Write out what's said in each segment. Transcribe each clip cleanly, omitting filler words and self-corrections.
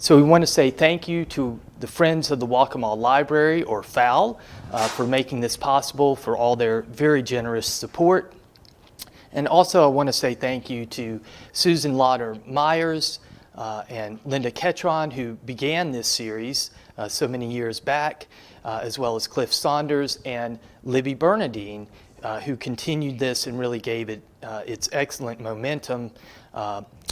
So we want to say thank you to the Friends of the Waccamaw Library, or FOWL, for making this possible, for all their very generous support. And also I want to say thank you to Susan Lauder Myers and Linda Ketron, who began this series so many years back, as well as Cliff Saunders and Libby Bernardin, who continued this and really gave it its excellent momentum,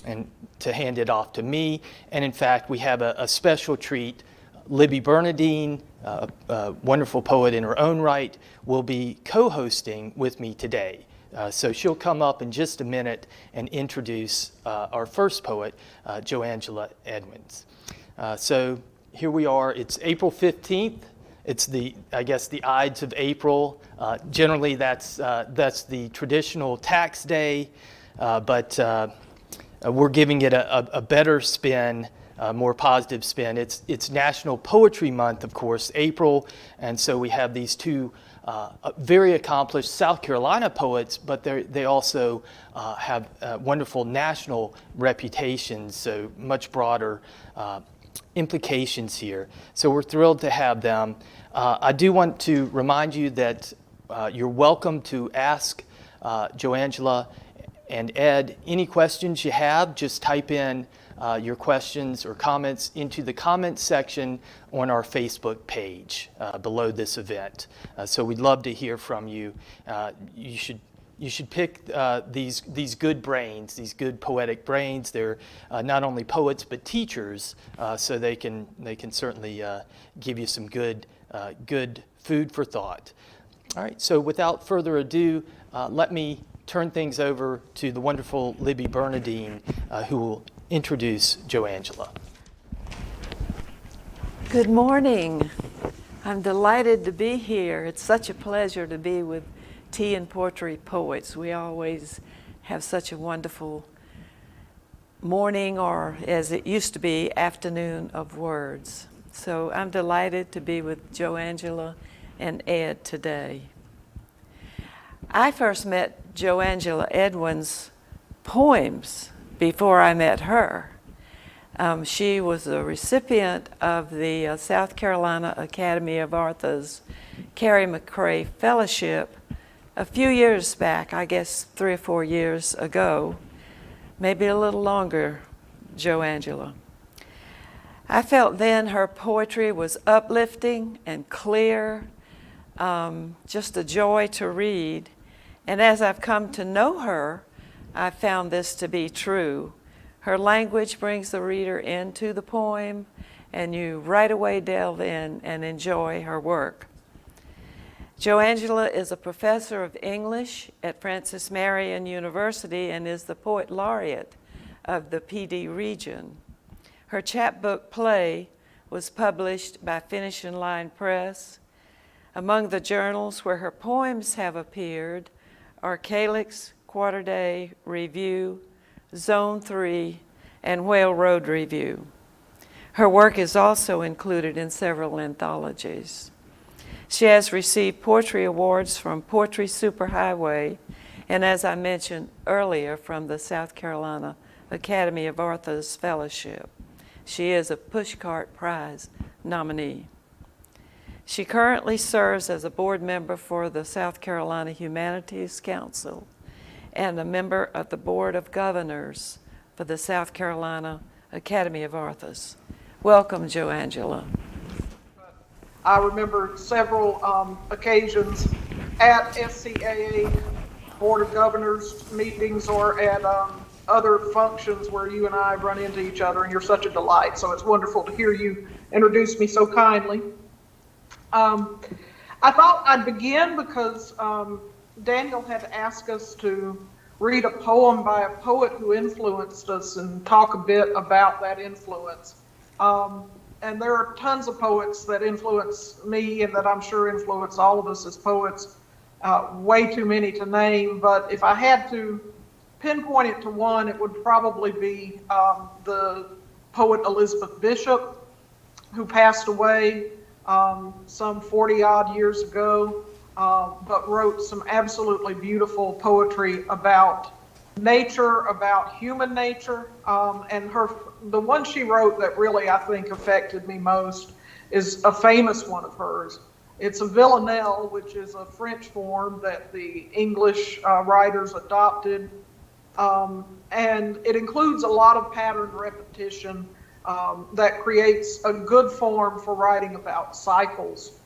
and to hand it off to me. And in fact, we have a special treat. Libby Bernardin, a wonderful poet in her own right, will be co-hosting with me today. So she'll come up in just a minute and introduce our first poet, Angela Edwins. So here we are. It's April 15th. It's the Ides of April. Generally, that's the traditional tax day, but we're giving it a better spin, a more positive spin. It's National Poetry Month, of course, April, and so we have these two very accomplished South Carolina poets, but they also have wonderful national reputations, so much broader implications here. So we're thrilled to have them. I do want to remind you that you're welcome to ask Joangela and Ed any questions you have. Just type in your questions or comments into the comments section on our Facebook page below this event. So we'd love to hear from you. You should pick these good brains, these good poetic brains. They're not only poets but teachers, so they can certainly give you some good food for thought. All right. So without further ado, let me turn things over to the wonderful Libby Bernardin, who will introduce Joangela. Good morning. I'm delighted to be here. It's such a pleasure to be with Tea and Poetry poets. We always have such a wonderful morning, or as it used to be, afternoon of words. So I'm delighted to be with Joangela and Ed today. I first met Angela Edwins' poems before I met her. She was a recipient of the South Carolina Academy of Arthur's Carrie McCrae Fellowship a few years back, I guess 3 or 4 years ago, maybe a little longer, Joangela. I felt then her poetry was uplifting and clear, just a joy to read. And as I've come to know her, I found this to be true. Her language brings the reader into the poem, and you right away delve in and enjoy her work. Joangela is a professor of English at Francis Marion University and is the poet laureate of the PD region. Her chapbook play was published by Finish and Line Press. Among the journals where her poems have appeared are Calyx, Quarterday, Review, Zone 3, and Whale Road Review. Her work is also included in several anthologies. She has received poetry awards from Poetry Superhighway, and as I mentioned earlier, from the South Carolina Academy of Arthur's Fellowship. She is a Pushcart Prize nominee. She currently serves as a board member for the South Carolina Humanities Council and a member of the Board of Governors for the South Carolina Academy of Arthurs. Welcome, Joangela. I remember several occasions at SCAA Board of Governors meetings or at other functions where you and I run into each other, and you're such a delight. So it's wonderful to hear you introduce me so kindly. I thought I'd begin because Daniel had asked us to read a poem by a poet who influenced us and talk a bit about that influence. And there are tons of poets that influence me and that I'm sure influence all of us as poets, way too many to name, but if I had to pinpoint it to one, it would probably be the poet Elizabeth Bishop, who passed away some 40 odd years ago, but wrote some absolutely beautiful poetry about nature, about human nature, and her the one she wrote that really I think affected me most is a famous one of hers. It's a villanelle, which is a French form that the English writers adopted. And it includes a lot of pattern repetition that creates a good form for writing about cycles.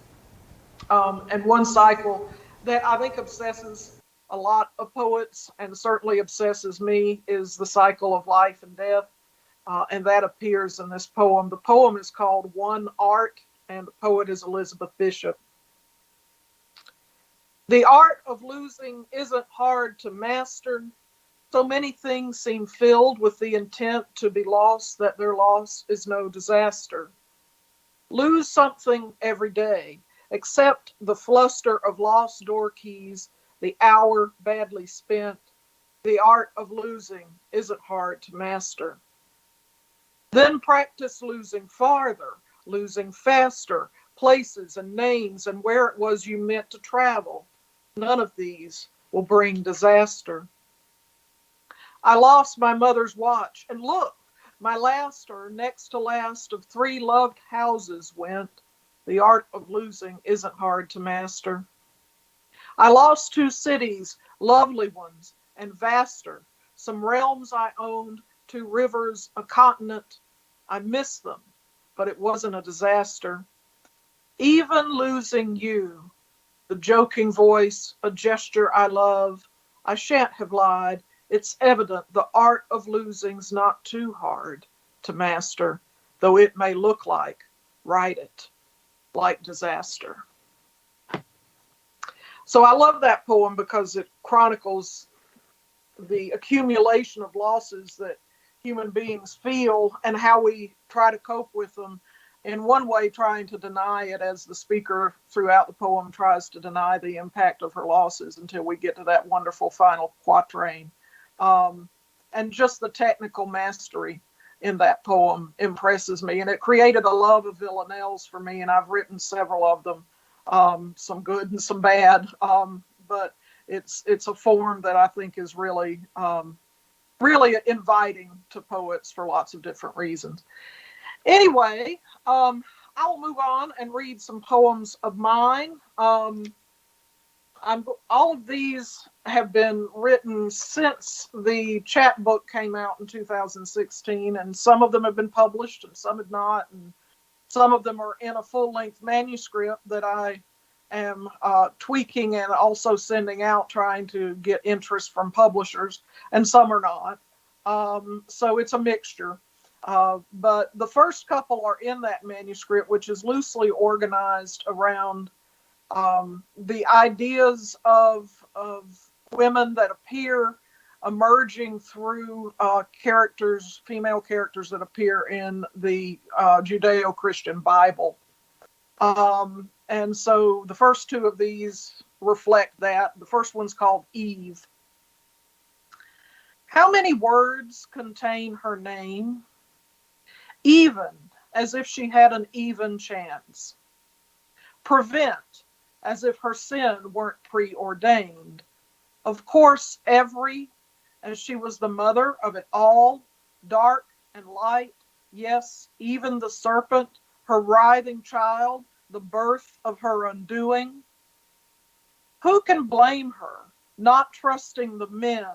And one cycle that I think obsesses a lot of poets and certainly obsesses me is the cycle of life and death. And that appears in this poem. The poem is called One Art, and the poet is Elizabeth Bishop. The art of losing isn't hard to master. So many things seem filled with the intent to be lost that their loss is no disaster. Lose something every day, except the fluster of lost door keys, the hour badly spent. The art of losing isn't hard to master. Then practice losing farther, losing faster, places and names and where it was you meant to travel. None of these will bring disaster. I lost my mother's watch, and look, my last or next to last of 3 loved houses went. The art of losing isn't hard to master. I lost 2 cities, lovely ones and vaster, some realms I owned, 2 rivers, a continent. I miss them, but it wasn't a disaster. Even losing you, the joking voice, a gesture I love, I shan't have lied. It's evident the art of losing's not too hard to master, though it may look like, write it, like disaster. So I love that poem because it chronicles the accumulation of losses that human beings feel and how we try to cope with them. In one way, trying to deny it, as the speaker throughout the poem tries to deny the impact of her losses until we get to that wonderful final quatrain. And just the technical mastery in that poem impresses me. And it created a love of villanelles for me, and I've written several of them, some good and some bad. But it's a form that I think is really, really inviting to poets for lots of different reasons. Anyway, I'll move on and read some poems of mine. All of these have been written since the chapbook came out in 2016, and some of them have been published and some have not, and some of them are in a full-length manuscript that I am tweaking and also sending out, trying to get interest from publishers, and some are not. So it's a mixture. But the first couple are in that manuscript, which is loosely organized around the ideas of women that appear emerging through characters, female characters that appear in the Judeo-Christian Bible. And so the first 2 of these reflect that. The first one's called Eve. How many words contain her name? Even, as if she had an even chance. Prevent, as if her sin weren't preordained. Of course, every, as she was the mother of it all, dark and light, yes, even the serpent, her writhing child, the birth of her undoing. Who can blame her, not trusting the men,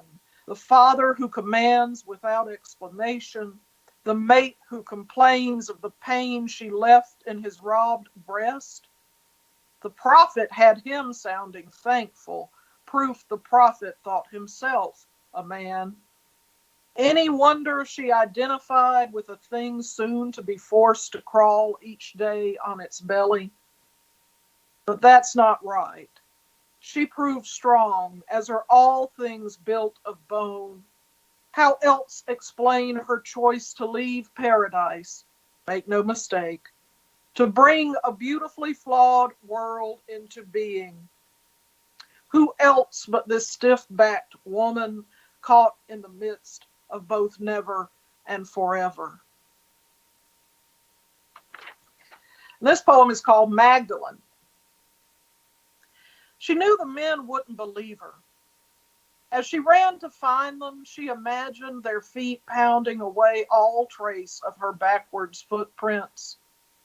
the father who commands without explanation, the mate who complains of the pain she left in his robbed breast? The prophet had him sounding thankful, proof the prophet thought himself a man. Any wonder she identified with a thing soon to be forced to crawl each day on its belly? But that's not right. She proved strong, as are all things built of bone. How else explain her choice to leave paradise? Make no mistake, to bring a beautifully flawed world into being. Who else but this stiff-backed woman caught in the midst of both never and forever? This poem is called Magdalene. She knew the men wouldn't believe her. As she ran to find them, she imagined their feet pounding away all trace of her backwards footprints.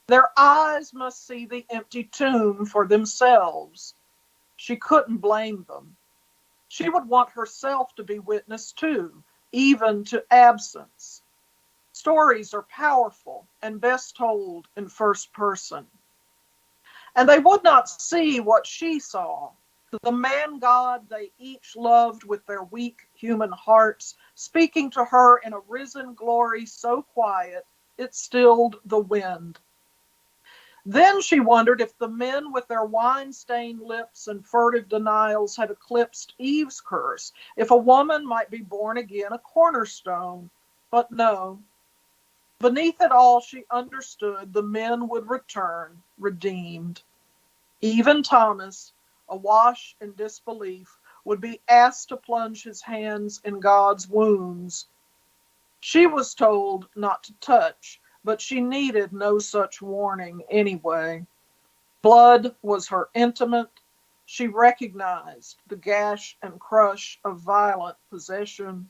Their eyes must see the empty tomb for themselves. She couldn't blame them. She would want herself to be witness too, even to absence. Stories are powerful and best told in first person. And they would not see what she saw, the man God they each loved with their weak human hearts, speaking to her in a risen glory so quiet it stilled the wind. Then she wondered if the men with their wine-stained lips and furtive denials had eclipsed Eve's curse, if a woman might be born again a cornerstone. But no. Beneath it all, she understood the men would return, redeemed. Even Thomas, awash in disbelief, would be asked to plunge his hands in God's wounds. She was told not to touch, but she needed no such warning anyway. Blood was her intimate. She recognized the gash and crush of violent possession.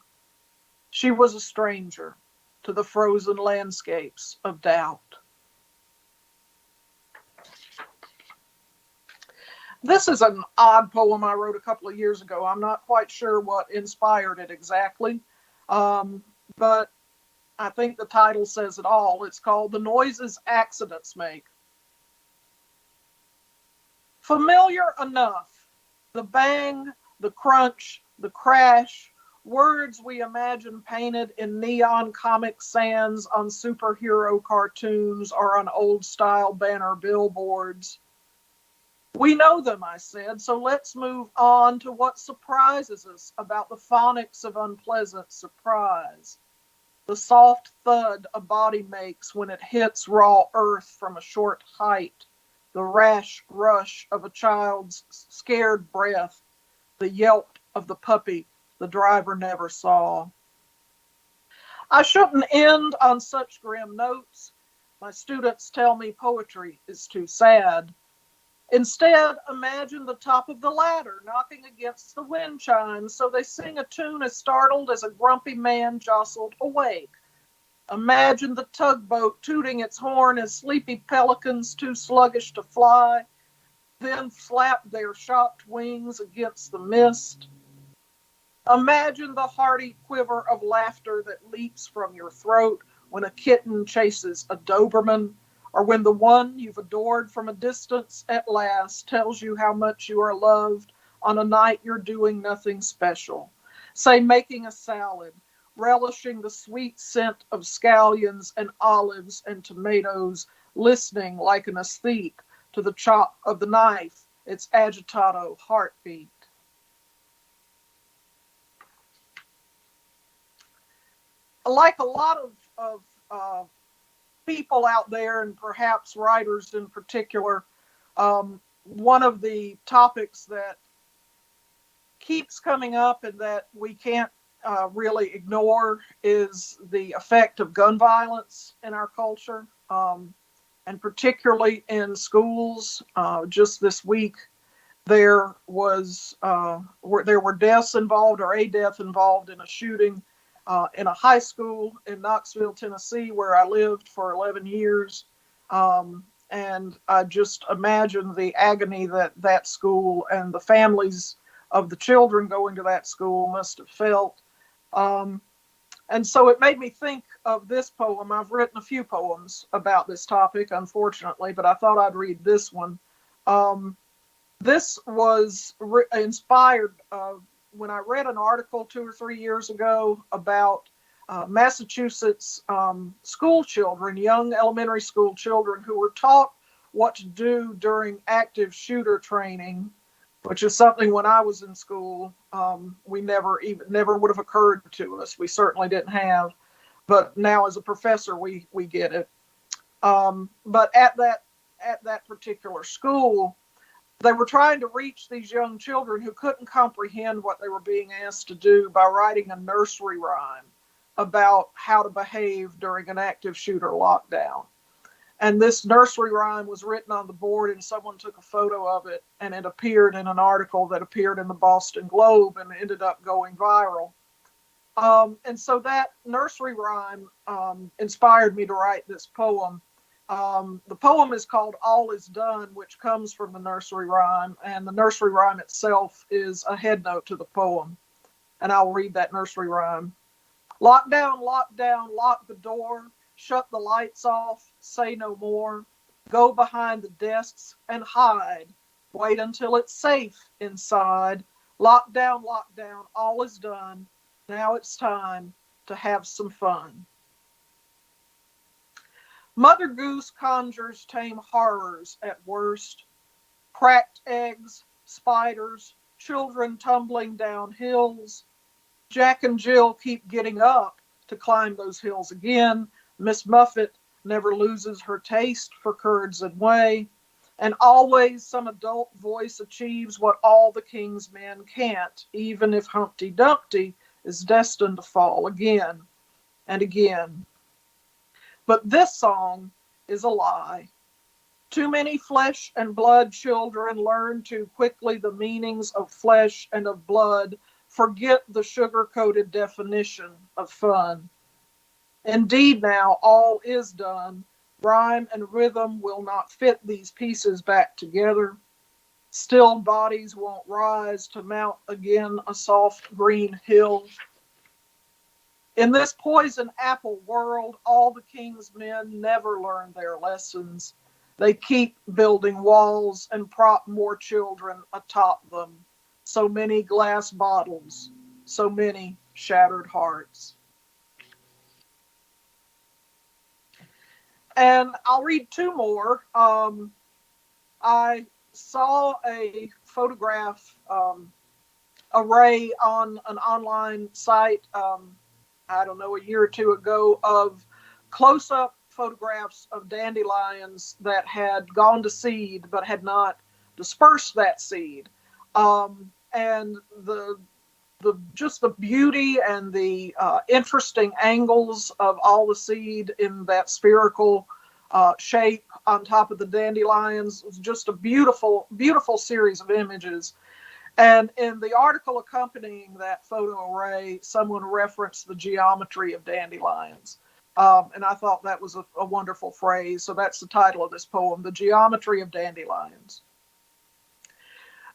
She was a stranger to the frozen landscapes of doubt. This is an odd poem I wrote a couple of years ago. I'm not quite sure what inspired it exactly, but I think the title says it all. It's called The Noises Accidents Make. Familiar enough. The bang, the crunch, the crash, words we imagine painted in neon comic sans on superhero cartoons or on old-style banner billboards. We know them, I said, so let's move on to what surprises us about the phonics of unpleasant surprise. The soft thud a body makes when it hits raw earth from a short height, the rash rush of a child's scared breath, the yelp of the puppy the driver never saw. I shouldn't end on such grim notes. My students tell me poetry is too sad. Instead, imagine the top of the ladder knocking against the wind chimes so they sing a tune as startled as a grumpy man jostled awake. Imagine the tugboat tooting its horn as sleepy pelicans too sluggish to fly, then flap their shocked wings against the mist. Imagine the hearty quiver of laughter that leaps from your throat when a kitten chases a Doberman, or when the one you've adored from a distance at last tells you how much you are loved on a night you're doing nothing special. Say, making a salad, relishing the sweet scent of scallions and olives and tomatoes, listening like an aesthete to the chop of the knife, its agitato heartbeat. Like a lot of people out there, and perhaps writers in particular, one of the topics that keeps coming up and that we can't really ignore is the effect of gun violence in our culture, and particularly in schools. Just this week, there were deaths involved, or a death involved in a shooting in a high school in Knoxville, Tennessee, where I lived for 11 years. And I just imagine the agony that that school and the families of the children going to that school must have felt. And so it made me think of this poem. I've written a few poems about this topic, unfortunately, but I thought I'd read this one. This was inspired when I read an article 2 or 3 years ago about Massachusetts school children, young elementary school children, who were taught what to do during active shooter training, which is something when I was in school, we never would have occurred to us. We certainly didn't have, but now as a professor, we get it. But at that particular school, they were trying to reach these young children who couldn't comprehend what they were being asked to do by writing a nursery rhyme about how to behave during an active shooter lockdown. And this nursery rhyme was written on the board, and someone took a photo of it, and it appeared in an article that appeared in the Boston Globe and ended up going viral. And so that nursery rhyme inspired me to write this poem. The poem is called All Is Done, which comes from the nursery rhyme, and the nursery rhyme itself is a headnote to the poem. And I'll read that nursery rhyme. Lock down, lock the door, shut the lights off, say no more, go behind the desks and hide, wait until it's safe inside, lock down, all is done, now it's time to have some fun. Mother Goose conjures tame horrors at worst, cracked eggs, spiders, children tumbling down hills. Jack and Jill keep getting up to climb those hills again. Miss Muffet never loses her taste for curds and whey. And always some adult voice achieves what all the king's men can't, even if Humpty Dumpty is destined to fall again and again. But this song is a lie. Too many flesh and blood children learn too quickly the meanings of flesh and of blood, forget the sugar-coated definition of fun. Indeed now all is done. Rhyme and rhythm will not fit these pieces back together. Still bodies won't rise to mount again a soft green hill. In this poison apple world, all the king's men never learn their lessons. They keep building walls and prop more children atop them. So many glass bottles, so many shattered hearts. And I'll read two more. I saw a photograph array on an online site, I don't know, a year or two ago, of close-up photographs of dandelions that had gone to seed but had not dispersed that seed. And the just the beauty and the interesting angles of all the seed in that spherical shape on top of the dandelions was just a beautiful, beautiful series of images. And in the article accompanying that photo array, someone referenced the geometry of dandelions. And I thought that was a wonderful phrase. So that's the title of this poem, The Geometry of Dandelions.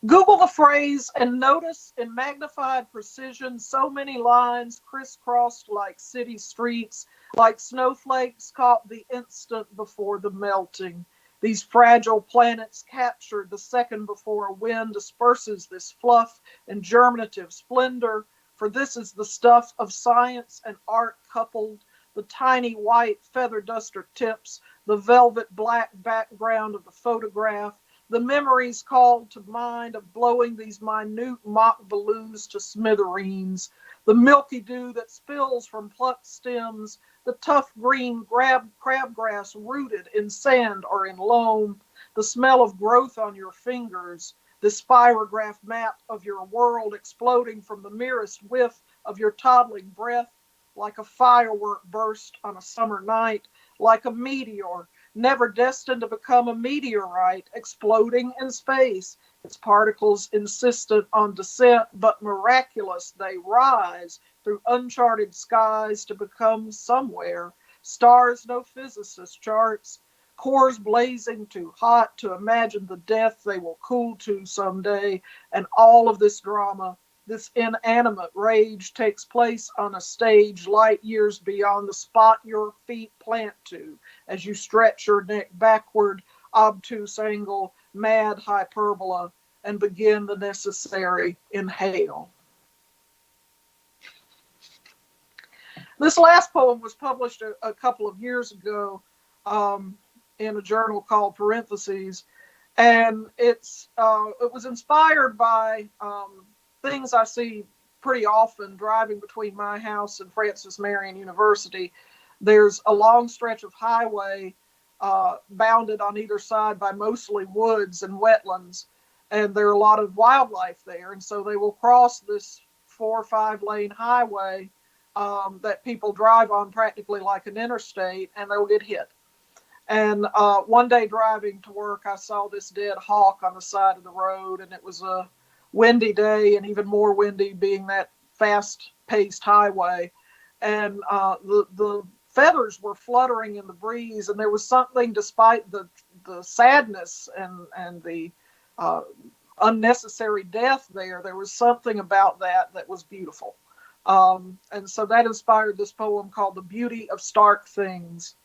Google the phrase and notice in magnified precision so many lines crisscrossed like city streets, like snowflakes caught the instant before the melting. These fragile planets captured the second before a wind disperses this fluff and germinative splendor, for this is the stuff of science and art coupled, the tiny white feather duster tips, the velvet black background of the photograph, the memories called to mind of blowing these minute mock balloons to smithereens, the milky dew that spills from plucked stems, the tough green crabgrass rooted in sand or in loam, the smell of growth on your fingers, the spirograph map of your world exploding from the merest whiff of your toddling breath, like a firework burst on a summer night, like a meteor, never destined to become a meteorite, exploding in space, its particles insistent on descent, but miraculous they rise through uncharted skies to become somewhere, stars no physicist charts, cores blazing too hot to imagine the death they will cool to someday, and all of this drama, this inanimate rage takes place on a stage light years beyond the spot your feet plant to as you stretch your neck backward, obtuse angle, mad hyperbola, and begin the necessary inhale. This last poem was published a couple of years ago in a journal called Parentheses, and it was inspired by things I see pretty often driving between my house and Francis Marion University. There's a long stretch of highway bounded on either side by mostly woods and wetlands, and there are a lot of wildlife there. And so they will cross this 4 or 5 lane highway that people drive on practically like an interstate, and they'll get hit. And one day driving to work, I saw this dead hawk on the side of the road, and it was a windy day, and even more windy being that fast-paced highway. And the feathers were fluttering in the breeze, and there was something, despite the sadness and the unnecessary death there was something about that was beautiful. And so that inspired this poem called The Beauty of Stark Things.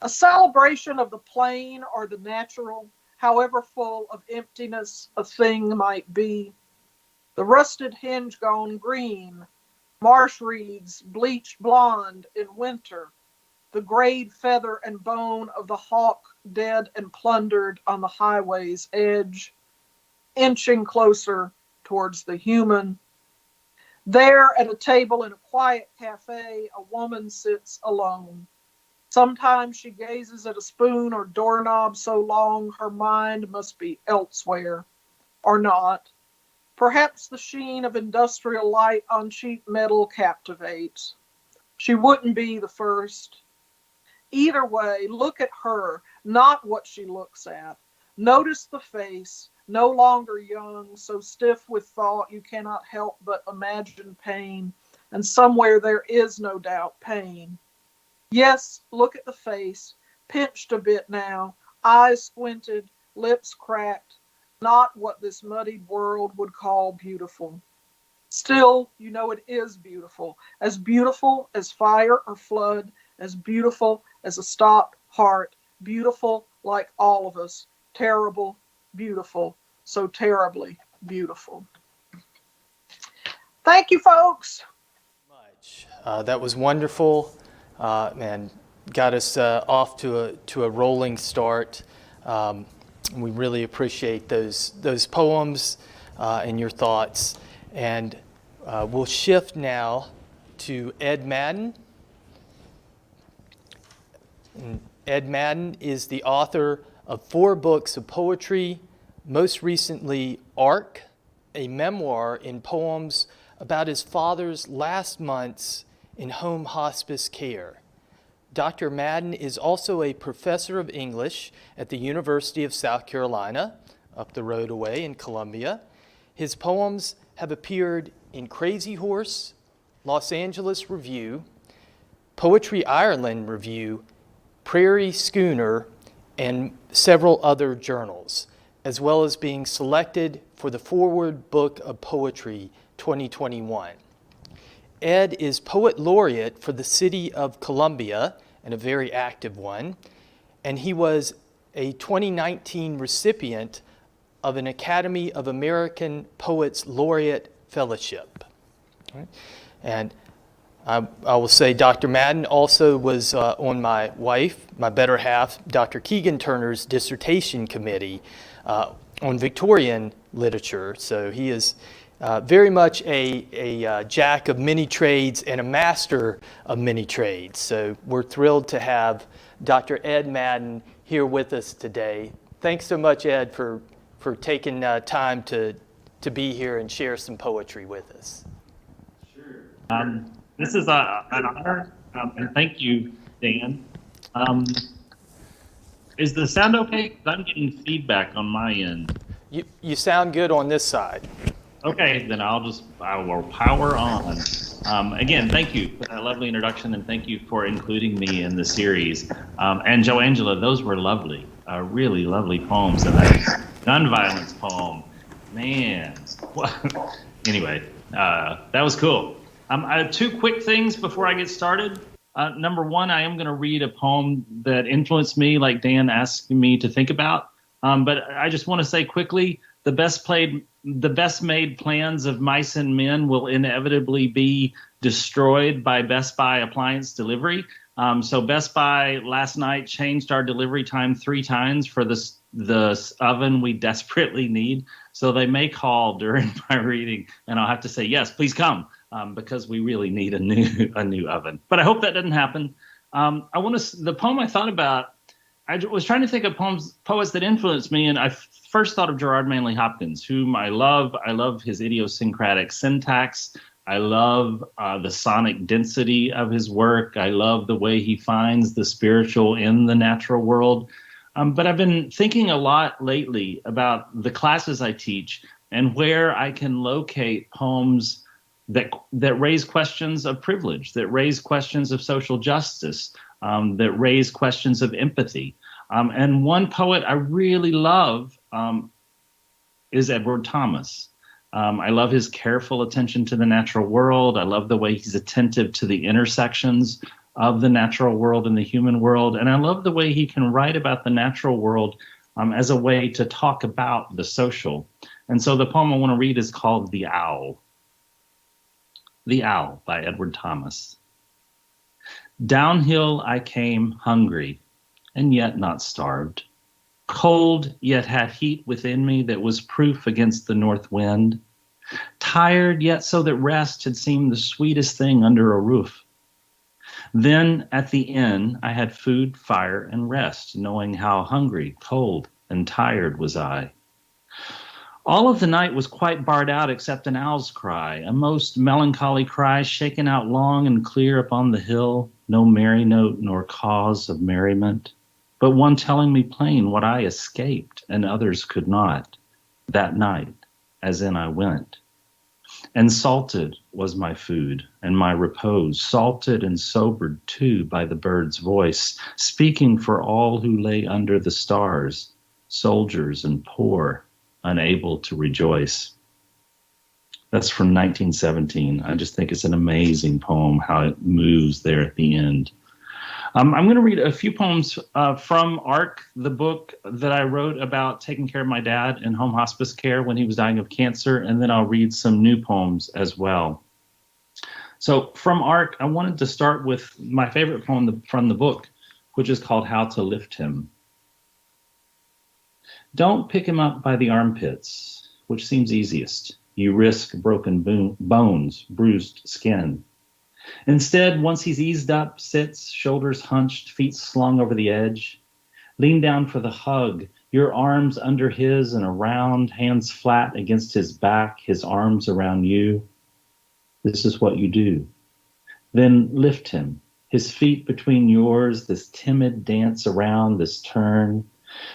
A celebration of the plain or the natural, however full of emptiness a thing might be. The rusted hinge gone green, marsh reeds bleached blonde in winter, the grayed feather and bone of the hawk dead and plundered on the highway's edge, inching closer towards the human. There at a table in a quiet cafe, a woman sits alone. Sometimes she gazes at a spoon or doorknob so long her mind must be elsewhere, or not. Perhaps the sheen of industrial light on cheap metal captivates. She wouldn't be the first. Either way, look at her, not what she looks at. Notice the face, no longer young, so stiff with thought you cannot help but imagine pain, and somewhere there is no doubt pain. Yes, look at the face, pinched a bit now, eyes squinted, lips cracked, not what this muddied world would call beautiful. Still, you know it is beautiful as fire or flood, as beautiful as a stopped heart, beautiful like all of us, terrible, beautiful, so terribly beautiful. Thank you, folks. Much. That was wonderful, and got us off to a rolling start. We really appreciate those poems and your thoughts. And we'll shift now to Ed Madden. And Ed Madden is the author of 4 books of poetry, most recently Arc, a memoir in poems about his father's last months in home hospice care. Dr. Madden is also a professor of English at the University of South Carolina, up the road away in Columbia. His poems have appeared in Crazyhorse, Los Angeles Review, Poetry Ireland Review, Prairie Schooner, and several other journals, as well as being selected for the Forward Book of Poetry 2021. Ed is Poet Laureate for the City of Columbia, and a very active one, and he was a 2019 recipient of an Academy of American Poets Laureate Fellowship. Right? And I will say Dr. Madden also was on my wife, my better half, Dr. Keegan Turner's dissertation committee on Victorian literature. So he is very much a jack of many trades and a master of many trades. So we're thrilled to have Dr. Ed Madden here with us today. Thanks so much, Ed, for taking time to be here and share some poetry with us. Sure. This is an honor, and thank you, Dan. Is the sound okay? 'Cause I'm getting feedback on my end. You sound good on this side. Okay, then I will power on. Again, thank you for that lovely introduction, and thank you for including me in the series. And Angela, those were lovely, really lovely poems. And that gun violence poem, man. Anyway, that was cool. I have 2 quick things before I get started. Number 1, I am going to read a poem that influenced me, like Dan asked me to think about. But I just want to say quickly, the best made plans of mice and men will inevitably be destroyed by Best Buy appliance delivery. So Best Buy last night changed our delivery time 3 times for the oven we desperately need. So they may call during my reading, and I'll have to say, yes, please come, because we really need a new oven. But I hope that doesn't happen. The poem I thought about, I was trying to think of poets that influenced me, and I first thought of Gerard Manley Hopkins, whom I love. I love his idiosyncratic syntax. I love the sonic density of his work. I love the way he finds the spiritual in the natural world. But I've been thinking a lot lately about the classes I teach and where I can locate poems that raise questions of privilege, that raise questions of social justice, that raise questions of empathy. And one poet I really love is Edward Thomas. I love his careful attention to the natural world. I love the way he's attentive to the intersections of the natural world and the human world. And I love the way he can write about the natural world as a way to talk about the social. And so the poem I want to read is called The Owl. The Owl by Edward Thomas. Downhill I came hungry, and yet not starved. Cold, yet had heat within me that was proof against the north wind. Tired, yet so that rest had seemed the sweetest thing under a roof. Then at the inn I had food, fire, and rest, knowing how hungry, cold, and tired was I. All of the night was quite barred out except an owl's cry, a most melancholy cry shaken out long and clear upon the hill, no merry note nor cause of merriment, but one telling me plain what I escaped and others could not, that night, as in I went. And salted was my food and my repose, salted and sobered too by the bird's voice, speaking for all who lay under the stars, soldiers and poor, unable to rejoice. That's from 1917. I just think it's an amazing poem, how it moves there at the end. I'm going to read a few poems from Arc, the book that I wrote about taking care of my dad in home hospice care when he was dying of cancer, and then I'll read some new poems as well. So from Arc, I wanted to start with my favorite poem from the book, which is called How to Lift Him. Don't pick him up by the armpits, which seems easiest. You risk broken bones, bruised skin. Instead, once he's eased up, sits, shoulders hunched, feet slung over the edge. Lean down for the hug, your arms under his and around, hands flat against his back, his arms around you. This is what you do. Then lift him, his feet between yours, this timid dance around, this turn.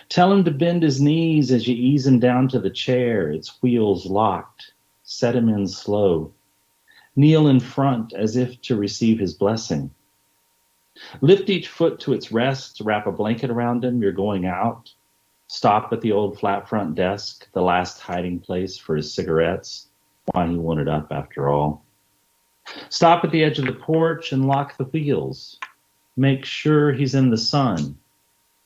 Tell him to bend his knees as you ease him down to the chair, its wheels locked. Set him in slow. Kneel in front as if to receive his blessing. Lift each foot to its rest, wrap a blanket around him, you're going out. Stop at the old flat front desk, the last hiding place for his cigarettes. Why he wanted up after all. Stop at the edge of the porch and lock the wheels. Make sure he's in the sun.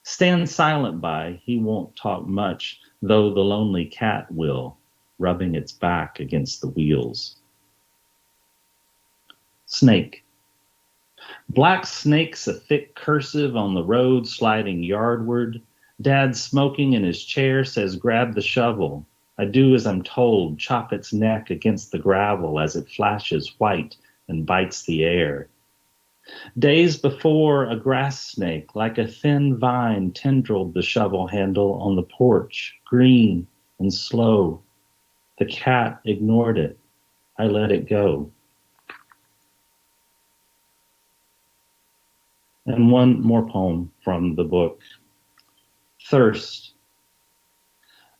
Stand silent by, he won't talk much, though the lonely cat will, rubbing its back against the wheels. Snake. Black snakes, a thick cursive on the road sliding yardward. Dad smoking in his chair says, grab the shovel. I do as I'm told, chop its neck against the gravel as it flashes white and bites the air. Days before, a grass snake, like a thin vine, tendrilled the shovel handle on the porch, green and slow. The cat ignored it. I let it go. And one more poem from the book. Thirst.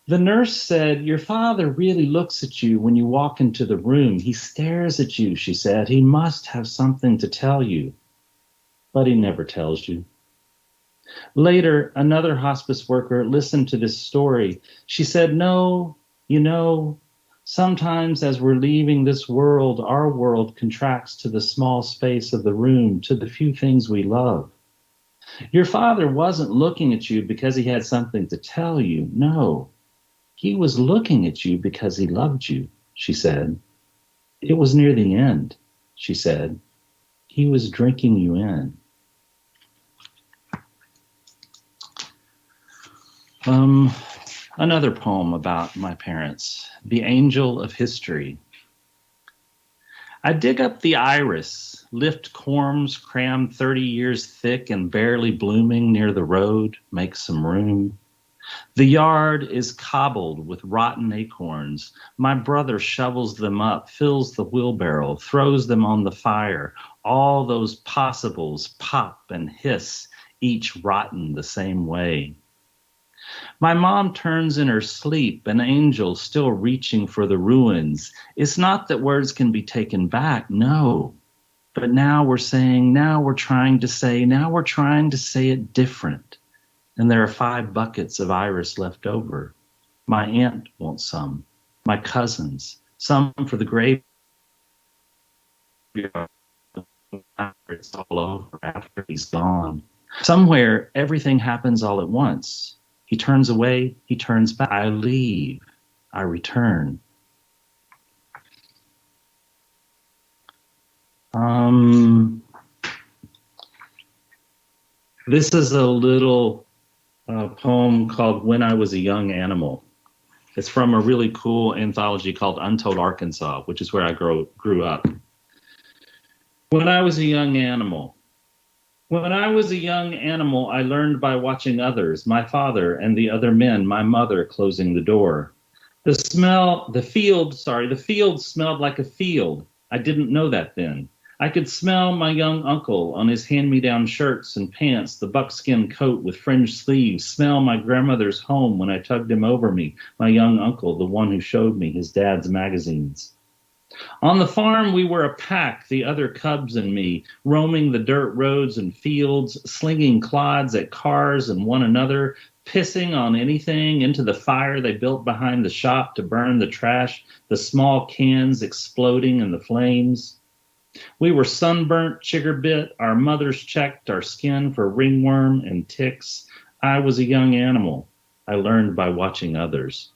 The nurse said, your father really looks at you when you walk into the room. He stares at you, she said. He must have something to tell you. But he never tells you. Later, another hospice worker listened to this story. She said, no, you know, sometimes as we're leaving this world, our world contracts to the small space of the room, to the few things we love. Your father wasn't looking at you because he had something to tell you. No, he was looking at you because he loved you, she said. It was near the end, she said. He was drinking you in. Another poem about my parents, The Angel of History. I dig up the iris, lift corms crammed 30 years thick and barely blooming near the road, make some room. The yard is cobbled with rotten acorns. My brother shovels them up, fills the wheelbarrow, throws them on the fire. All those possibles pop and hiss, each rotten the same way. My mom turns in her sleep, an angel still reaching for the ruins. It's not that words can be taken back, no. But now we're saying, now we're trying to say it different. And there are 5 buckets of iris left over. My aunt wants some, my cousins, some for the graveyard. It's all over after he's gone. Somewhere, everything happens all at once. He turns away, he turns back. I leave, I return. This is a little poem called When I Was a Young Animal. It's from a really cool anthology called Untold Arkansas, which is where I grew up. When I was a young animal. When I was a young animal, I learned by watching others, my father and the other men, my mother closing the door. The field smelled like a field. I didn't know that then. I could smell my young uncle on his hand-me-down shirts and pants, the buckskin coat with fringed sleeves, smell my grandmother's home when I tugged him over me, my young uncle, the one who showed me his dad's magazines. On the farm, we were a pack, the other cubs and me, roaming the dirt roads and fields, slinging clods at cars and one another, pissing on anything into the fire they built behind the shop to burn the trash, the small cans exploding in the flames. We were sunburnt, chigger bit, our mothers checked our skin for ringworm and ticks. I was a young animal. I learned by watching others.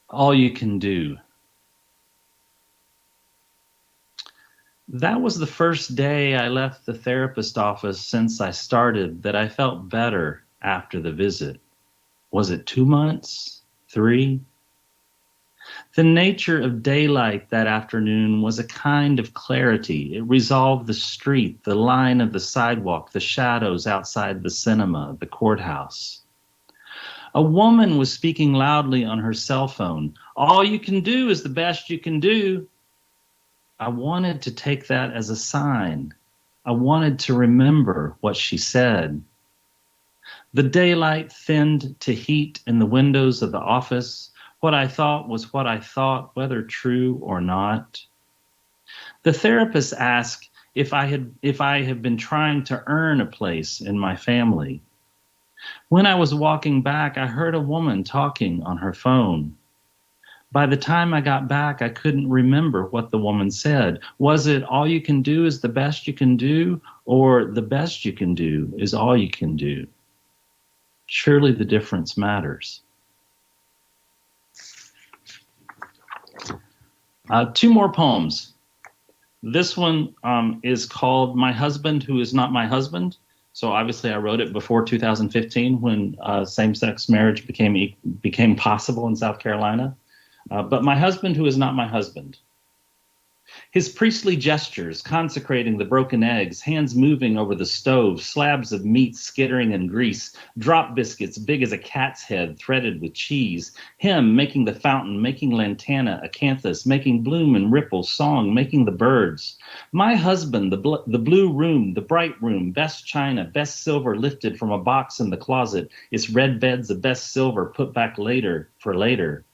All you can do. That was the first day I left the therapist office since I started that I felt better after the visit. Was it 2 months? 3? The nature of daylight that afternoon was a kind of clarity. It resolved the street, the line of the sidewalk, the shadows outside the cinema, the courthouse. A woman was speaking loudly on her cell phone. All you can do is the best you can do. I wanted to take that as a sign. I wanted to remember what she said. The daylight thinned to heat in the windows of the office. What I thought was what I thought, whether true or not. The therapist asked if I had been trying to earn a place in my family. When I was walking back, I heard a woman talking on her phone. By the time I got back, I couldn't remember what the woman said. Was it all you can do is the best you can do, or the best you can do is all you can do? Surely the difference matters. 2 more poems. This one is called My Husband Who Is Not My Husband. So obviously I wrote it before 2015 when same-sex marriage became possible in South Carolina. But my husband who is not my husband. His priestly gestures consecrating the broken eggs, hands moving over the stove, slabs of meat skittering in grease, drop biscuits big as a cat's head threaded with cheese, him making the fountain, making lantana, acanthus, making bloom and ripple, song, making the birds. My husband, the blue room, the bright room, best china, best silver lifted from a box in the closet, its red beds of best silver put back later for later.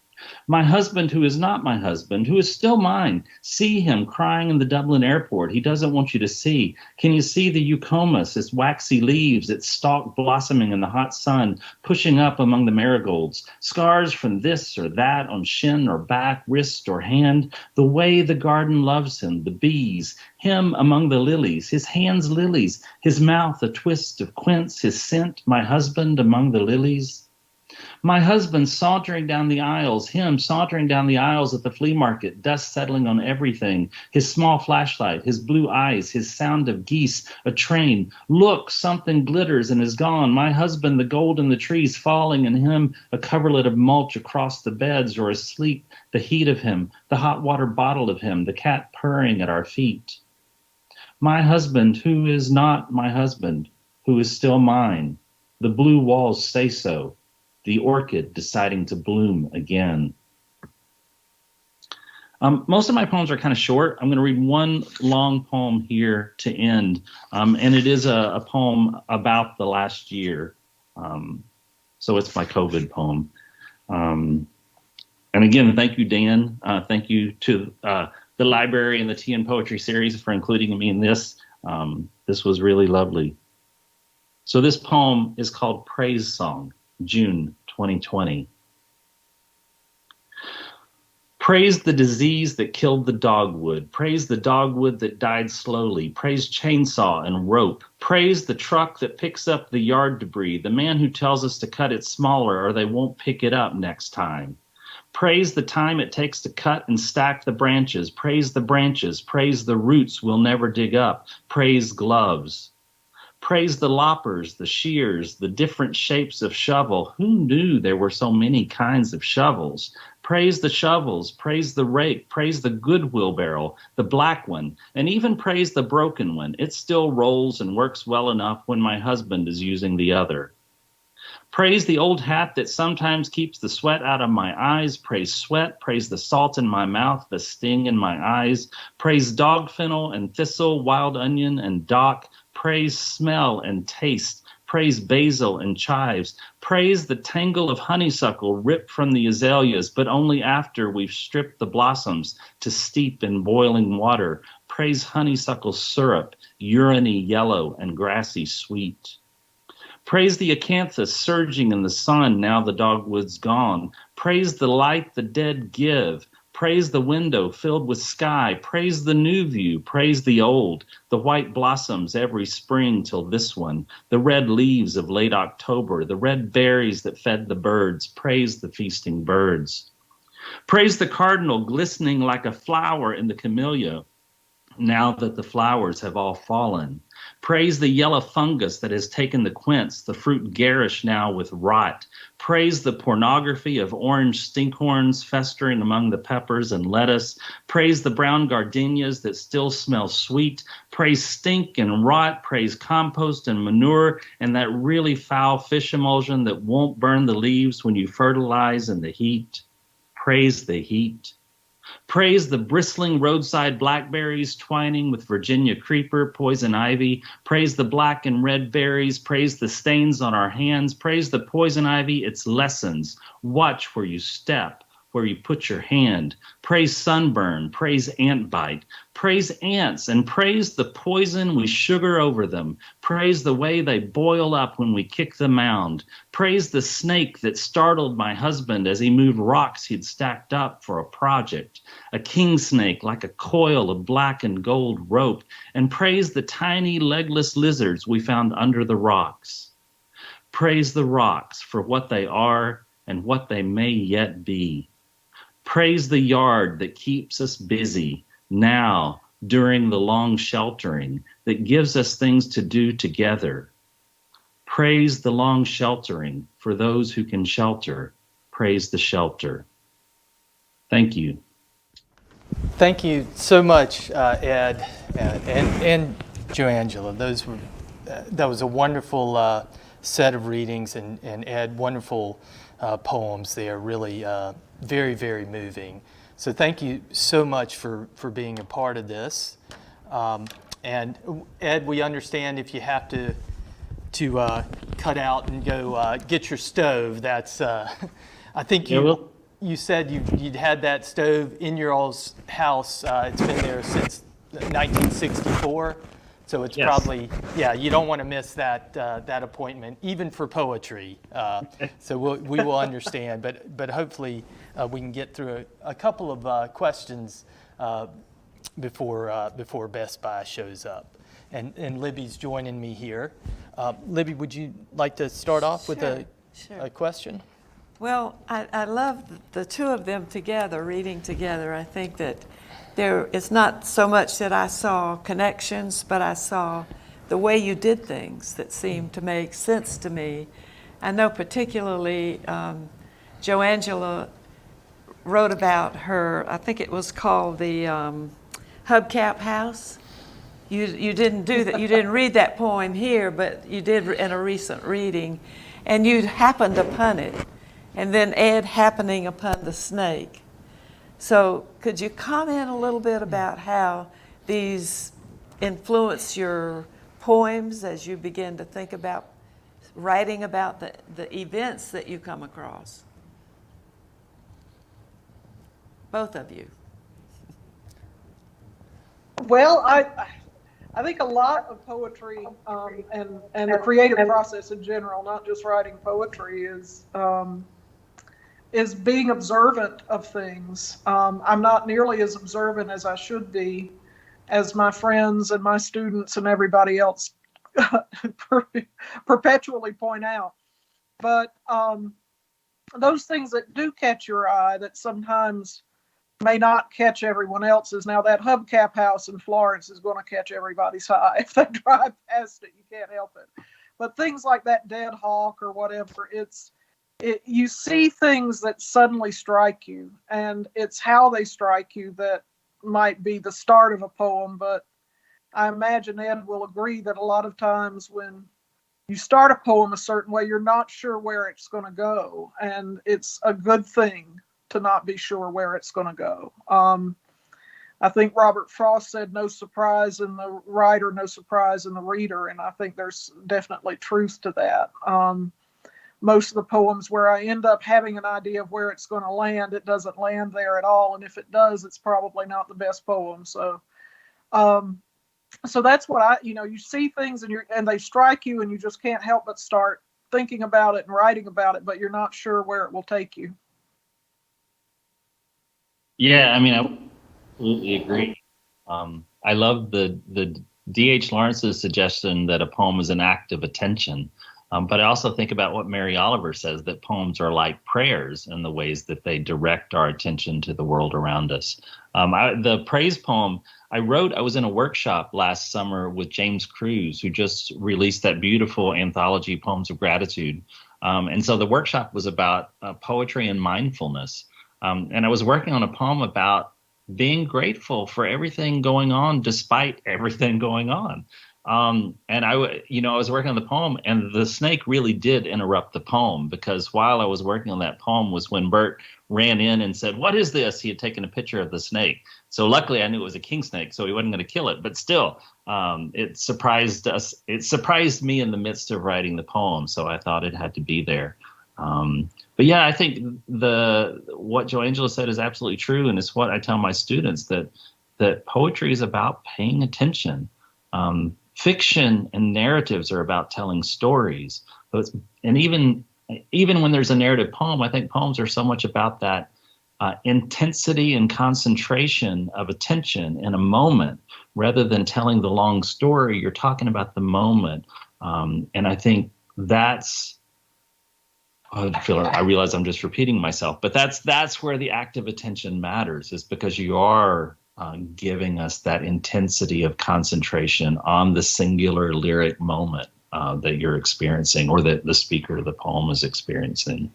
My husband who is not my husband, who is still mine. See him crying in the Dublin airport. He doesn't want you to see. Can you see the eucomis, its waxy leaves, its stalk blossoming in the hot sun, pushing up among the marigolds? Scars from this or that on shin or back, wrist or hand. The way the garden loves him, the bees, him among the lilies, his hands lilies, his mouth a twist of quince, his scent, my husband among the lilies. My husband sauntering down the aisles, him sauntering down the aisles at the flea market, dust settling on everything, his small flashlight, his blue eyes, his sound of geese, a train. Look, something glitters and is gone. My husband, the gold in the trees falling, and him a coverlet of mulch across the beds or asleep, the heat of him, the hot water bottle of him, the cat purring at our feet. My husband who is not my husband, who is still mine. The blue walls say so. The orchid deciding to bloom again. Most of my poems are kind of short. I'm going to read one long poem here to end, and it is a poem about the last year. So it's my COVID poem. And again, thank you, Dan. Thank you to the library and the Tea and Poetry series for including me in this. This was really lovely. So this poem is called Praise Song, June 2020. Praise the disease that killed the dogwood. Praise the dogwood that died slowly. Praise chainsaw and rope. Praise the truck that picks up the yard debris. The man who tells us to cut it smaller or they won't pick it up next time. Praise the time it takes to cut and stack the branches. Praise the branches. Praise the roots we'll never dig up. Praise gloves. Praise the loppers, the shears, the different shapes of shovel. Who knew there were so many kinds of shovels? Praise the shovels, praise the rake, praise the good wheelbarrow, the black one, and even praise the broken one. It still rolls and works well enough when my husband is using the other. Praise the old hat that sometimes keeps the sweat out of my eyes. Praise sweat, praise the salt in my mouth, the sting in my eyes. Praise dog fennel and thistle, wild onion and dock. Praise smell and taste. Praise basil and chives. Praise the tangle of honeysuckle ripped from the azaleas, but only after we've stripped the blossoms to steep in boiling water. Praise honeysuckle syrup, uriny yellow and grassy sweet. Praise the acanthus surging in the sun now the dogwood's gone. Praise the light the dead give. Praise the window filled with sky. Praise the new view. Praise the old. The white blossoms every spring till this one. The red leaves of late October. The red berries that fed the birds. Praise the feasting birds. Praise the cardinal glistening like a flower in the camellia now that the flowers have all fallen. Praise the yellow fungus that has taken the quince, the fruit garish now with rot. Praise the pornography of orange stinkhorns festering among the peppers and lettuce. Praise the brown gardenias that still smell sweet. Praise stink and rot. Praise compost and manure and that really foul fish emulsion that won't burn the leaves when you fertilize in the heat. Praise the heat. Praise the bristling roadside blackberries twining with Virginia creeper, poison ivy. Praise the black and red berries. Praise the stains on our hands. Praise the poison ivy, its lessons. Watch where you step, where you put your hand. Praise sunburn. Praise ant bite. Praise ants and praise the poison we sugar over them. Praise the way they boil up when we kick the mound. Praise the snake that startled my husband as he moved rocks he'd stacked up for a project. A king snake like a coil of black and gold rope. And praise the tiny legless lizards we found under the rocks. Praise the rocks for what they are and what they may yet be. Praise the yard that keeps us busy now during the long sheltering that gives us things to do together. Praise the long sheltering for those who can shelter. Praise the shelter. Thank you. Thank you so much, Ed and Joangela. That was a wonderful set of readings, and Ed, wonderful poems. They are really very, very moving. So thank you so much for being a part of this. And Ed, we understand if you have to cut out and go get your stove. That's I think you said you'd had that stove in your all's house. It's been there since 1964. So it's probably, you don't want to miss that appointment, even for poetry. So we will understand, but hopefully we can get through a couple of questions before Best Buy shows up. And Libby's joining me here. Libby, would you like to start off with a question? Well, I love the two of them together, reading together. I think that it's not so much that I saw connections, but I saw the way you did things that seemed to make sense to me. I know particularly Joangela wrote about her, I think it was called the Hubcap House. You didn't do that. You didn't read that poem here, but you did in a recent reading, and you happened upon it, and then Ed happening upon the snake. So could you comment a little bit about how these influence your poems as you begin to think about writing about the events that you come across? Both of you. Well, I think a lot of poetry and the creative process in general, not just writing poetry, is being observant of things. I'm not nearly as observant as I should be, as my friends and my students and everybody else perpetually point out. But those things that do catch your eye that sometimes may not catch everyone else's. Now, that hubcap house in Florence is going to catch everybody's eye. If they drive past it, you can't help it. But things like that dead hawk or whatever, you see things that suddenly strike you, and it's how they strike you that might be the start of a poem. But I imagine Ed will agree that a lot of times when you start a poem a certain way, you're not sure where it's going to go, and it's a good thing to not be sure where it's going to go. I think Robert Frost said, no surprise in the writer, no surprise in the reader, and I think there's definitely truth to that. Most of the poems where I end up having an idea of where it's going to land, it doesn't land there at all, and if it does, it's probably not the best poem. So that's what you see things and they strike you, and you just can't help but start thinking about it and writing about it, but you're not sure where it will take you. Yeah, I mean, I absolutely agree. I love the D.H. Lawrence's suggestion that a poem is an act of attention. But I also think about what Mary Oliver says, that poems are like prayers in the ways that they direct our attention to the world around us. The praise poem I was in a workshop last summer with James Cruz, who just released that beautiful anthology, Poems of Gratitude. And so the workshop was about poetry and mindfulness. And I was working on a poem about being grateful for everything going on, despite everything going on. And I was working on the poem, and the snake really did interrupt the poem, because while I was working on that poem was when Bert ran in and said, "What is this?" He had taken a picture of the snake. So luckily I knew it was a king snake, so he wasn't going to kill it. But still, it surprised us. It surprised me in the midst of writing the poem. So I thought it had to be there. But yeah, I think what Joangela said is absolutely true. And it's what I tell my students, that poetry is about paying attention. Fiction and narratives are about telling stories. And even when there's a narrative poem, I think poems are so much about that intensity and concentration of attention in a moment, rather than telling the long story. You're talking about the moment. And I think that's, I realize I'm just repeating myself, but that's where the active attention matters, is because you are giving us that intensity of concentration on the singular lyric moment that you're experiencing, or that the speaker of the poem is experiencing.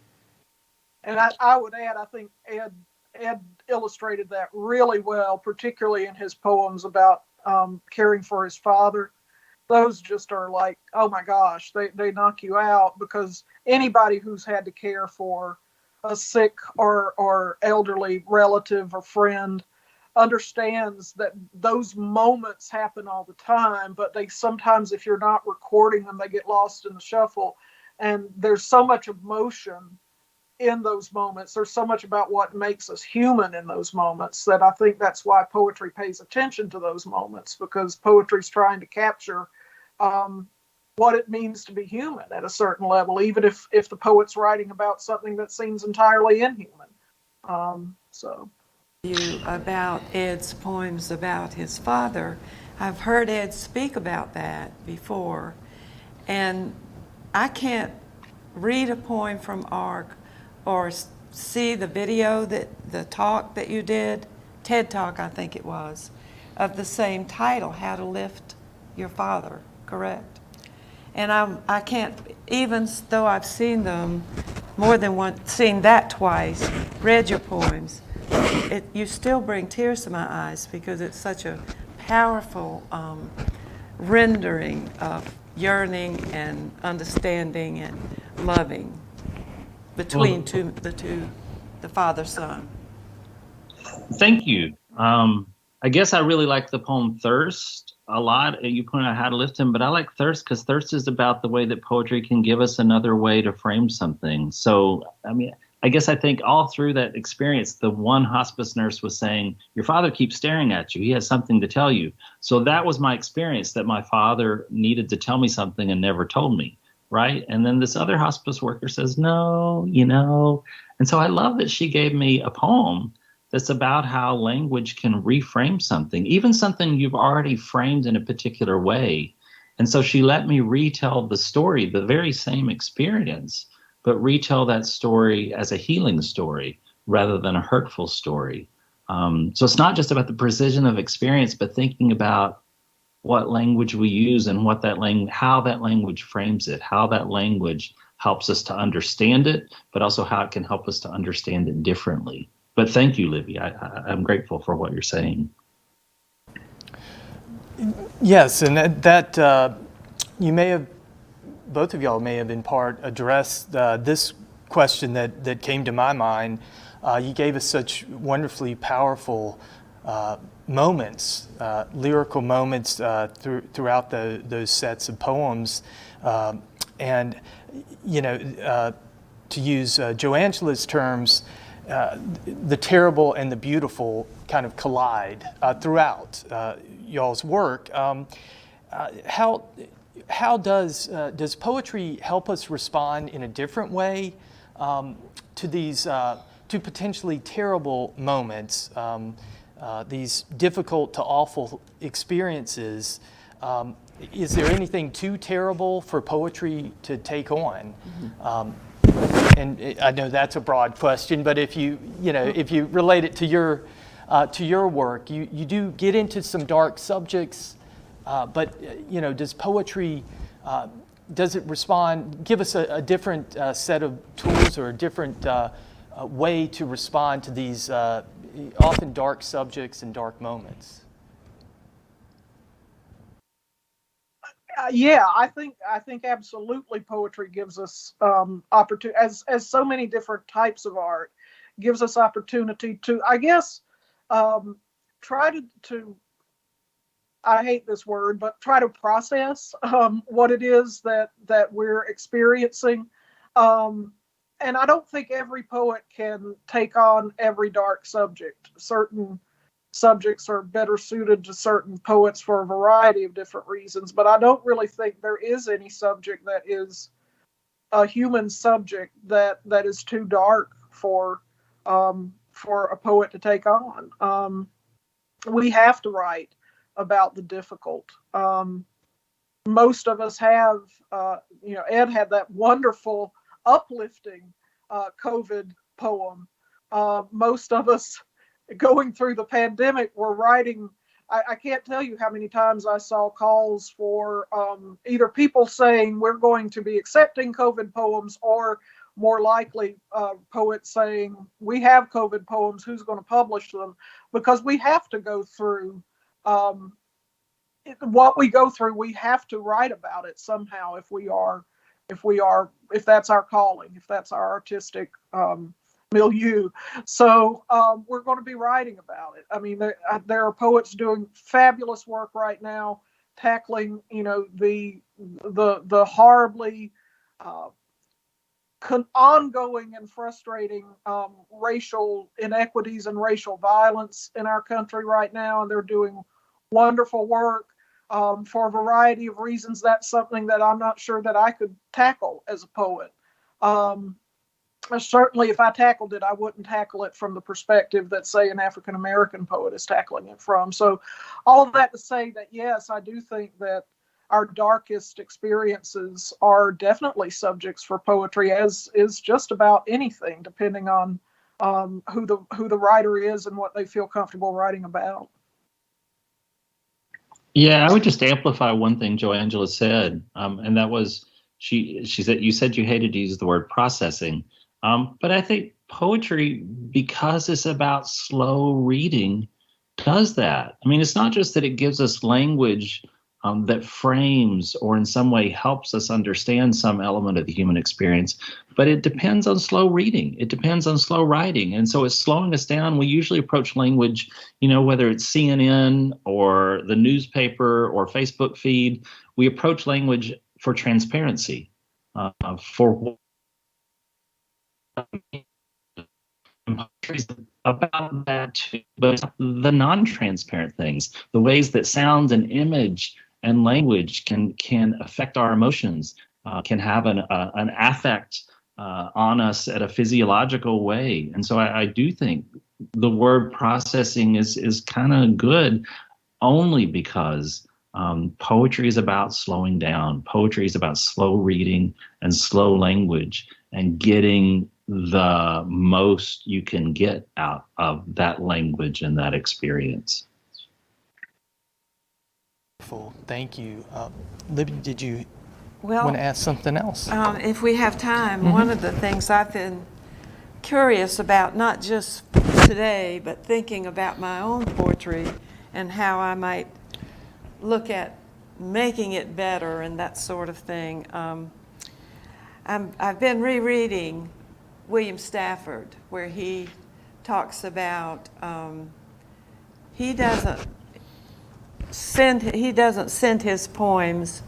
And I would add, I think Ed illustrated that really well, particularly in his poems about caring for his father. Those just are like, oh my gosh, they knock you out, because anybody who's had to care for a sick or elderly relative or friend understands that those moments happen all the time, but they sometimes, if you're not recording them, they get lost in the shuffle. And there's so much emotion in those moments. There's so much about what makes us human in those moments, that I think that's why poetry pays attention to those moments, because poetry's trying to capture what it means to be human at a certain level, even if the poet's writing about something that seems entirely inhuman. You about Ed's poems about his father. I've heard Ed speak about that before, and I can't read a poem from ARC or see the video, the talk that you did, TED Talk I think it was, of the same title, How to Lift Your Father, correct? And I can't, even though I've seen them more than once, seen that twice, read your poems, you still bring tears to my eyes, because it's such a powerful rendering of yearning and understanding and loving between the father-son. Thank you. I guess I really like the poem Thirst a lot. You point out how to lift him, but I like Thirst because Thirst is about the way that poetry can give us another way to frame something. So, I mean, I guess I think all through that experience, the one hospice nurse was saying, your father keeps staring at you. He has something to tell you. So that was my experience, that my father needed to tell me something and never told me, right? And then this other hospice worker says, no, you know. And so I love that she gave me a poem that's about how language can reframe something, even something you've already framed in a particular way. And so she let me retell the story, the very same experience, but retell that story as a healing story rather than a hurtful story. So it's not just about the precision of experience, but thinking about what language we use and what that how that language frames it, how that language helps us to understand it, but also how it can help us to understand it differently. But thank you, Libby. I'm grateful for what you're saying. Yes, and that you may have, both of y'all may have in part addressed this question that came to my mind. You gave us such wonderfully powerful moments, lyrical moments throughout those sets of poems. And, you know, to use Jo Angela's terms, the terrible and the beautiful kind of collide throughout y'all's work. How does poetry help us respond in a different way to these to potentially terrible moments, these difficult to awful experiences? Is there anything too terrible for poetry to take on? And I know that's a broad question, but if you relate it to your work, you do get into some dark subjects, but does poetry, does it respond, give us a different set of tools or a different way to respond to these often dark subjects and dark moments? Yeah, I think absolutely poetry gives us opportunity, as so many different types of art, gives us opportunity to, I guess, try to I hate this word, but try to process what it is that we're experiencing. And I don't think every poet can take on every dark subject. Certain subjects are better suited to certain poets for a variety of different reasons, but I don't really think there is any subject that is a human subject that is too dark for a poet to take on. We have to write about the difficult. Most of us have, Ed had that wonderful, uplifting COVID poem. Most of us going through the pandemic were writing. I can't tell you how many times I saw calls for either people saying we're going to be accepting COVID poems, or more likely poets saying we have COVID poems, who's going to publish them? Because we have to go through what we go through. We have to write about it somehow if that's our calling, if that's our artistic milieu. So we're going to be writing about it. I mean, there are poets doing fabulous work right now, tackling the horribly ongoing and frustrating racial inequities and racial violence in our country right now, and they're doing wonderful work for a variety of reasons. That's something that I'm not sure that I could tackle as a poet. Certainly, if I tackled it, I wouldn't tackle it from the perspective that, say, an African-American poet is tackling it from. So all of that to say that, yes, I do think that our darkest experiences are definitely subjects for poetry, as is just about anything, depending on who the writer is and what they feel comfortable writing about. Yeah, I would just amplify one thing Jo Angela said, and that was she said, you said you hated to use the word processing. But I think poetry, because it's about slow reading, does that. I mean, it's not just that it gives us language that frames or in some way helps us understand some element of the human experience, but it depends on slow reading. It depends on slow writing. And so it's slowing us down. We usually approach language, whether it's CNN or the newspaper or Facebook feed, we approach language for transparency, for about that too, but the non-transparent things, the ways that sound and image and language can affect our emotions, can have an affect on us at a physiological way. And so I do think the word processing is kind of good, only because poetry is about slowing down. Poetry is about slow reading and slow language and getting the most you can get out of that language and that experience. Thank you. Libby, did you Well, want to ask something else? if we have time, one of the things I've been curious about, not just today, but thinking about my own poetry and how I might look at making it better and that sort of thing. I've been rereading William Stafford, where he talks about he doesn't send his poems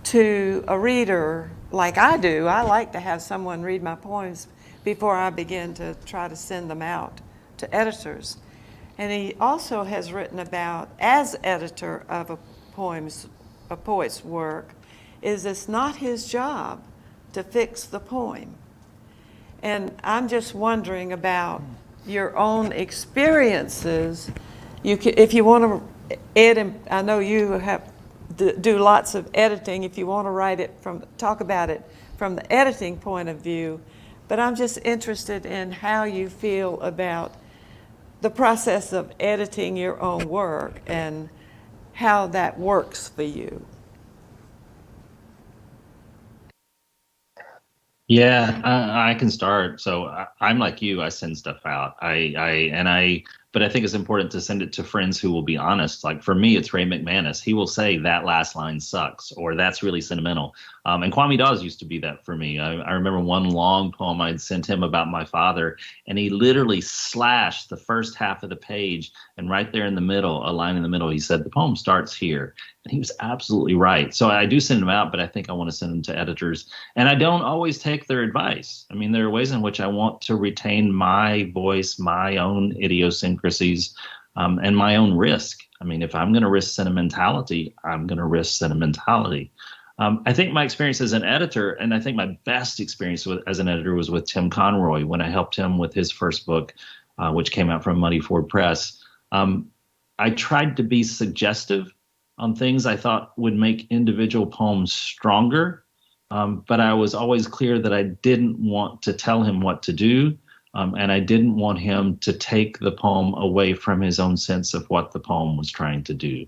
to a reader like I do. I like to have someone read my poems before I begin to try to send them out to editors. And he also has written about, as editor of a poet's work, is it's not his job to fix the poem. And I'm just wondering about your own experiences. If you want to edit, I know you do lots of editing. If you want to talk about it from the editing point of view, but I'm just interested in how you feel about the process of editing your own work and how that works for you. Yeah, I can start. So I'm like you. I send stuff out. But I think it's important to send it to friends who will be honest. Like for me, it's Ray McManus. He will say that last line sucks, or that's really sentimental. And Kwame Dawes used to be that for me. I remember one long poem I'd sent him about my father, and he literally slashed the first half of the page, and right there in the middle, a line in the middle, he said, the poem starts here. And he was absolutely right. So I do send them out, but I think I want to send them to editors. And I don't always take their advice. I mean, there are ways in which I want to retain my voice, my own idiosyncrasies, and my own risk. I mean, if I'm going to risk sentimentality, I'm going to risk sentimentality. I think my experience as an editor, and I think my best experience as an editor was with Tim Conroy when I helped him with his first book, which came out from Muddy Ford Press. I tried to be suggestive on things I thought would make individual poems stronger, but I was always clear that I didn't want to tell him what to do, and I didn't want him to take the poem away from his own sense of what the poem was trying to do.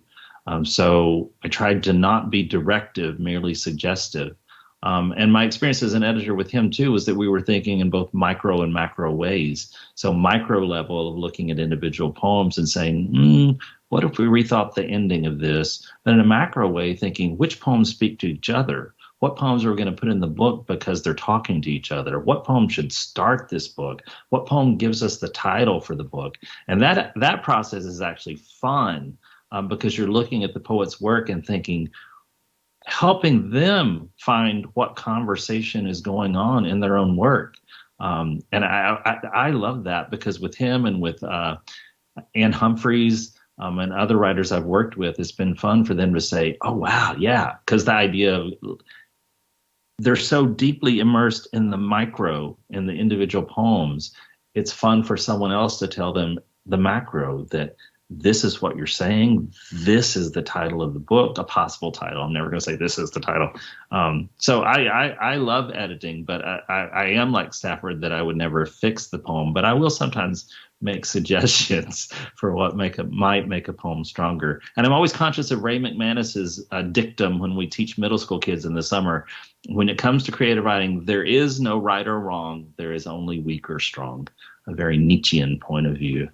So I tried to not be directive, merely suggestive. And my experience as an editor with him, too, was that we were thinking in both micro and macro ways. So micro level of looking at individual poems and saying, what if we rethought the ending of this? Then in a macro way, thinking which poems speak to each other? What poems are we going to put in the book because they're talking to each other? What poem should start this book? What poem gives us the title for the book? And that process is actually fun because you're looking at the poet's work and thinking, helping them find what conversation is going on in their own work. And I love that because with him and with Ann Humphreys and other writers I've worked with, it's been fun for them to say, oh, wow, yeah, because the idea of they're so deeply immersed in the micro, in the individual poems, it's fun for someone else to tell them the macro, that this is what you're saying. This is the title of the book, a possible title. I'm never going to say this is the title. So I love editing, but I am like Stafford that I would never fix the poem, but I will sometimes make suggestions for what might make a poem stronger. And I'm always conscious of Ray McManus's dictum when we teach middle school kids in the summer. When it comes to creative writing, there is no right or wrong. There is only weak or strong. A very Nietzschean point of view.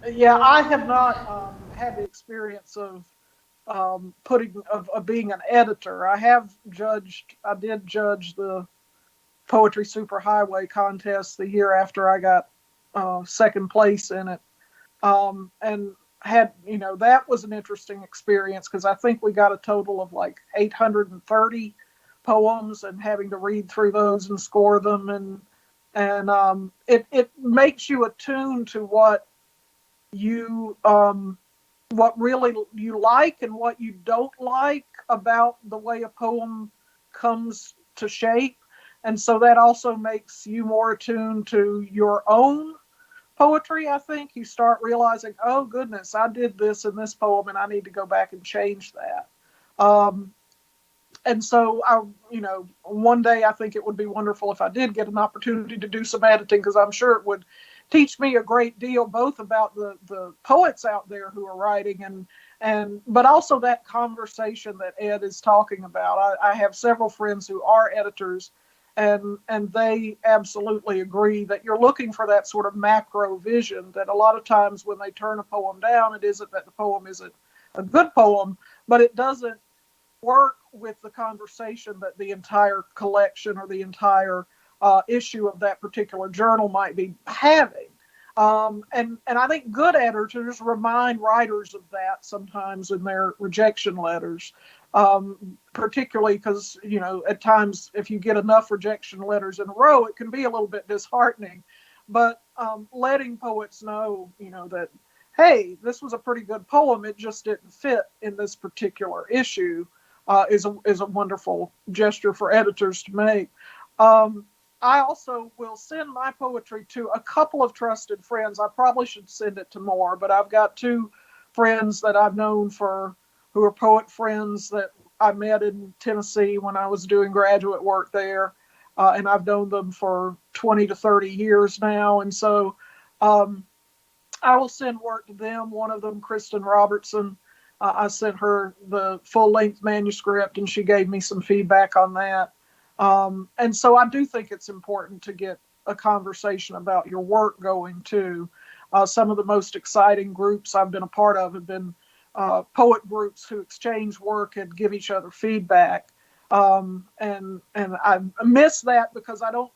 Yeah, I have not had the experience of being an editor. I did judge the Poetry Superhighway contest the year after I got second place in it. And that was an interesting experience because I think we got a total of like 830 poems and having to read through those and score them. And it makes you attuned to what what really you like and what you don't like about the way a poem comes to shape. And so that also makes you more attuned to your own poetry. I think you start realizing, oh goodness, I did this in this poem and I need to go back and change that. And so one day I think it would be wonderful if I did get an opportunity to do some editing, because I'm sure it would teach me a great deal, both about the poets out there who are writing but also that conversation that Ed is talking about. I have several friends who are editors, and they absolutely agree that you're looking for that sort of macro vision, that a lot of times when they turn a poem down, it isn't that the poem isn't a good poem, but it doesn't work with the conversation that the entire collection or the entire issue of that particular journal might be having. And I think good editors remind writers of that sometimes in their rejection letters, particularly because, at times if you get enough rejection letters in a row, it can be a little bit disheartening. But letting poets know, that, hey, this was a pretty good poem, it just didn't fit in this particular issue, is a wonderful gesture for editors to make. I also will send my poetry to a couple of trusted friends. I probably should send it to more, but I've got two friends that I've known who are poet friends that I met in Tennessee when I was doing graduate work there. And I've known them for 20 to 30 years now. And so I will send work to them. One of them, Kristen Robertson, I sent her the full-length manuscript, and she gave me some feedback on that. And so I do think it's important to get a conversation about your work going too. Some of the most exciting groups I've been a part of have been poet groups who exchange work and give each other feedback. And I miss that because I don't,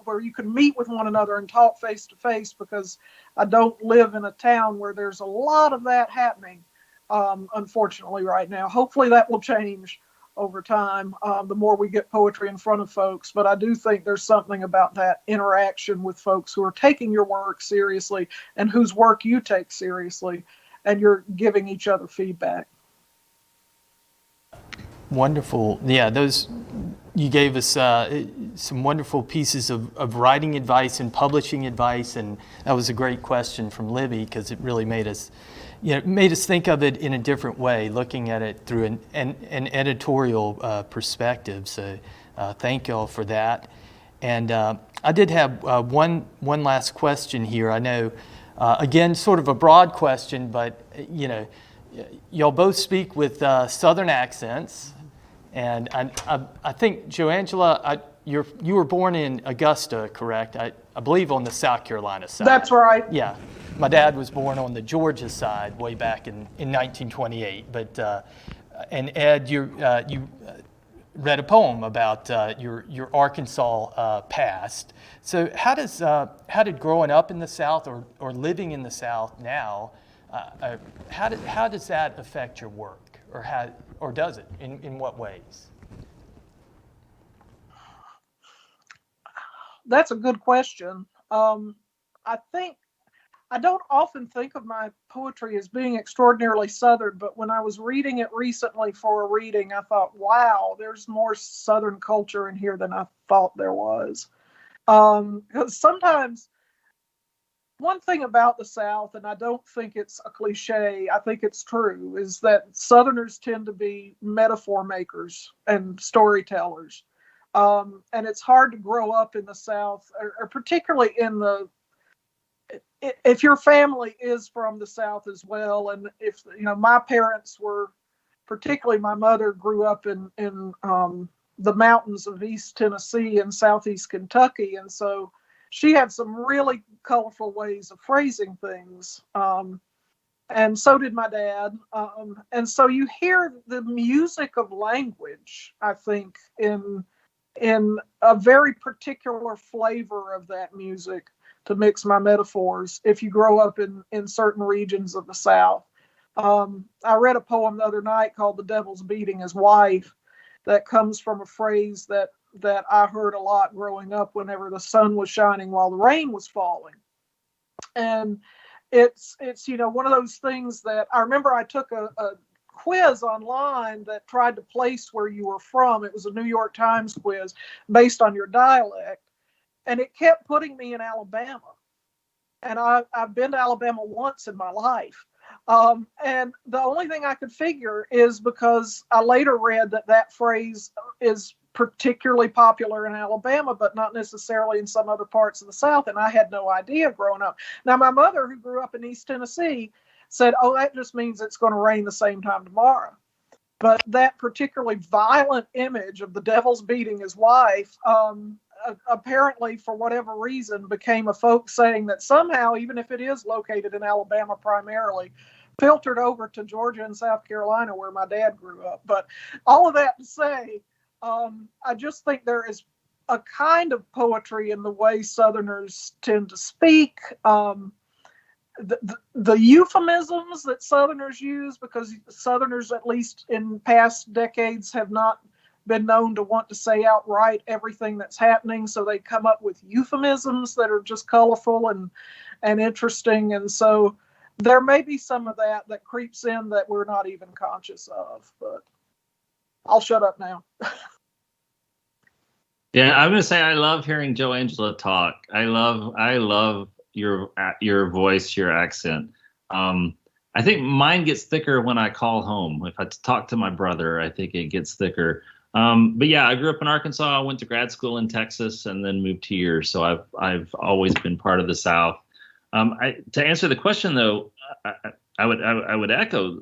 where you can meet with one another and talk face to face, because I don't live in a town where there's a lot of that happening, unfortunately, right now. Hopefully that will change over time, the more we get poetry in front of folks. But I do think there's something about that interaction with folks who are taking your work seriously and whose work you take seriously, and you're giving each other feedback. Wonderful. Yeah, you gave us some wonderful pieces of writing advice and publishing advice, and that was a great question from Libby, because it really made us think of it in a different way, looking at it through an editorial perspective. So thank y'all for that. And I did have one last question here. I know, again, sort of a broad question, but y'all both speak with Southern accents. And I think, Joangela, you were born in Augusta, correct? I believe on the South Carolina side. That's right. Yeah. My dad was born on the Georgia side way back in 1928. But and Ed, you read a poem about your Arkansas past. So how did growing up in the South or living in the South now, how does that affect your work, or does it? In what ways? That's a good question. I don't often think of my poetry as being extraordinarily Southern, but when I was reading it recently for a reading, I thought, wow, there's more Southern culture in here than I thought there was. Because sometimes, one thing about the South, and I don't think it's a cliche, I think it's true, is that Southerners tend to be metaphor makers and storytellers. And it's hard to grow up in the South, or particularly if your family is from the South as well. And if, my parents were, particularly my mother grew up in the mountains of East Tennessee and Southeast Kentucky. And so she had some really colorful ways of phrasing things. And so did my dad. And so you hear the music of language, I think, in a very particular flavor of that music, to mix my metaphors, if you grow up in certain regions of the South. I read a poem the other night called "The Devil's Beating His Wife" that comes from a phrase that I heard a lot growing up whenever the sun was shining while the rain was falling. And it's one of those things that I remember I took a quiz online that tried to place where you were from. It was a New York Times quiz based on your dialect, and it kept putting me in Alabama. And I've been to Alabama once in my life. And the only thing I could figure is because I later read that phrase is particularly popular in Alabama, but not necessarily in some other parts of the South. And I had no idea growing up. Now, my mother, who grew up in East Tennessee, said, "Oh, that just means it's going to rain the same time tomorrow." But that particularly violent image of the devil's beating his wife, apparently, for whatever reason, became a folk saying that somehow, even if it is located in Alabama primarily, filtered over to Georgia and South Carolina, where my dad grew up. But all of that to say, I just think there is a kind of poetry in the way Southerners tend to speak. The euphemisms that Southerners use, because Southerners, at least in past decades, have not been known to want to say outright everything that's happening, so they come up with euphemisms that are just colorful and interesting. And so there may be some of that creeps in that we're not even conscious of. But I'll shut up now. Yeah, I'm gonna say I love hearing Joangela talk. I love your voice, your accent. I think mine gets thicker when I call home. If I talk to my brother, I think it gets thicker. But yeah, I grew up in Arkansas. I went to grad school in Texas and then moved here. So I've always been part of the South. To answer the question, though, I would echo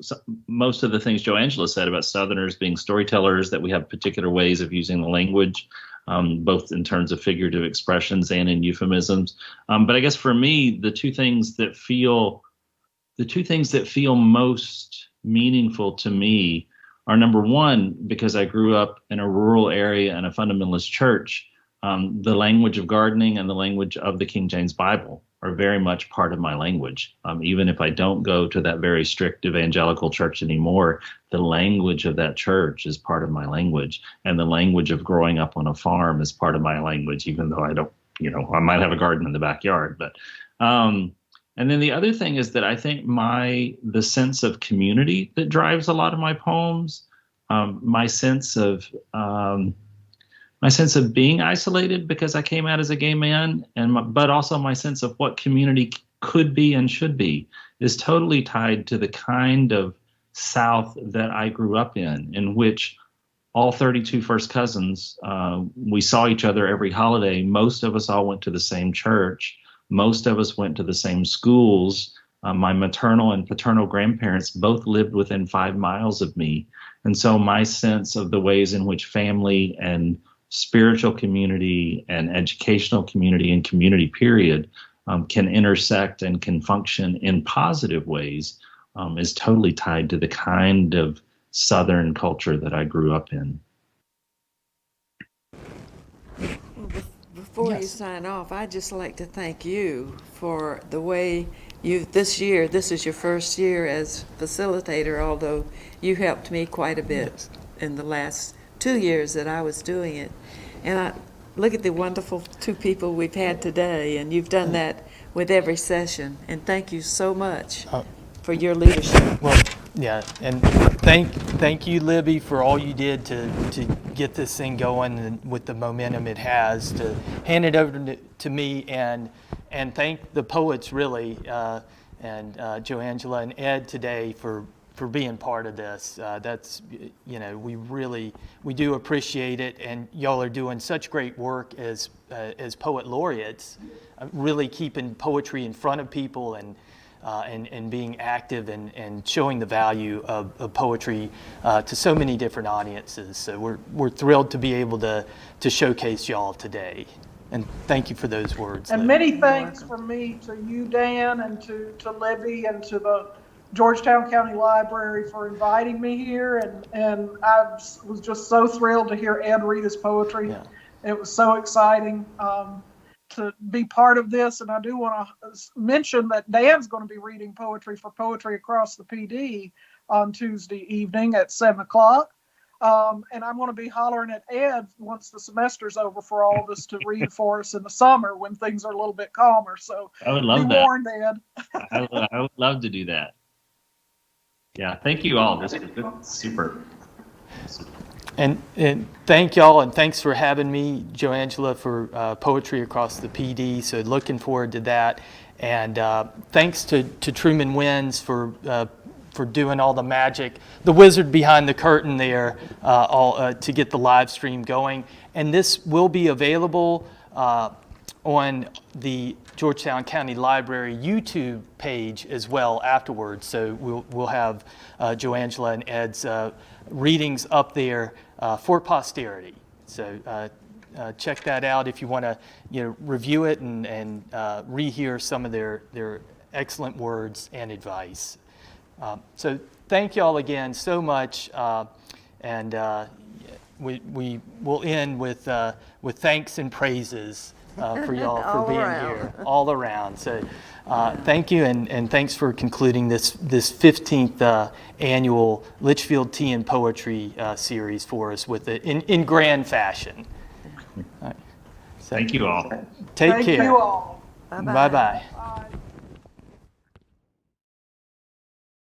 most of the things Joangela said about Southerners being storytellers, that we have particular ways of using the language, both in terms of figurative expressions and in euphemisms. But I guess for me, the two things that feel most meaningful to me are, number one, because I grew up in a rural area and a fundamentalist church, the language of gardening and the language of the King James Bible are very much part of my language. Even if I don't go to that very strict evangelical church anymore, the language of that church is part of my language. And the language of growing up on a farm is part of my language, even though I don't, I might have a garden in the backyard. But and then the other thing is that I think the sense of community that drives a lot of my poems, my sense of being isolated because I came out as a gay man, but also my sense of what community could be and should be, is totally tied to the kind of South that I grew up in which all 32 first cousins, we saw each other every holiday. Most of us all went to the same church. Most of us went to the same schools. My maternal and paternal grandparents both lived within 5 miles of me. And so my sense of the ways in which family and spiritual community and educational community and community period can intersect and can function in positive ways is totally tied to the kind of Southern culture that I grew up in. Before you sign off, I'd just like to thank you for the way this is your first year as facilitator, although you helped me quite a bit in the last 2 years that I was doing it. And I look at the wonderful 2 people we've had today, and you've done that with every session. And thank you so much for your leadership. Well, yeah, and thank you, Libby, for all you did to get this thing going and with the momentum it has, to hand it over to me, and thank the poets really, and Joangela and Ed today for being part of this. That's, we do appreciate it, and y'all are doing such great work as poet laureates, really keeping poetry in front of people and being active and showing the value of poetry to so many different audiences. So we're thrilled to be able to showcase y'all today. And thank you for those words. And Libby. many thanks from me to you, Dan, and to Libby, and to the Georgetown County Library for inviting me here. And I was just so thrilled to hear Ed read his poetry. Yeah. It was so exciting to be part of this. And I do want to mention that Dan's going to be reading poetry for Poetry Across the PD on Tuesday evening at 7 o'clock. And I'm going to be hollering at Ed once the semester's over for all of us to read for us in the summer when things are a little bit calmer. So I would love be that. warned, Ed. I would love to do that. Yeah, thank you all. This was super. And thank y'all, and thanks for having me, Joe Angela, for Poetry Across the PD. So looking forward to that. And thanks to Truman Wins for doing all the magic, the wizard behind the curtain there, to get the live stream going. And this will be available on the Georgetown County Library YouTube page as well afterwards. So we'll have Joe Angela and Ed's readings up there for posterity. So check that out if you want to review it and rehear some of their excellent words and advice. So thank you all again so much, and we will end with thanks and praises for y'all for being here all around. So thank you, and thanks for concluding this 15th annual Litchfield Tea and Poetry series for us with it in grand fashion. All right. So Thank you all. take Thank care. you all. Bye-bye. Bye.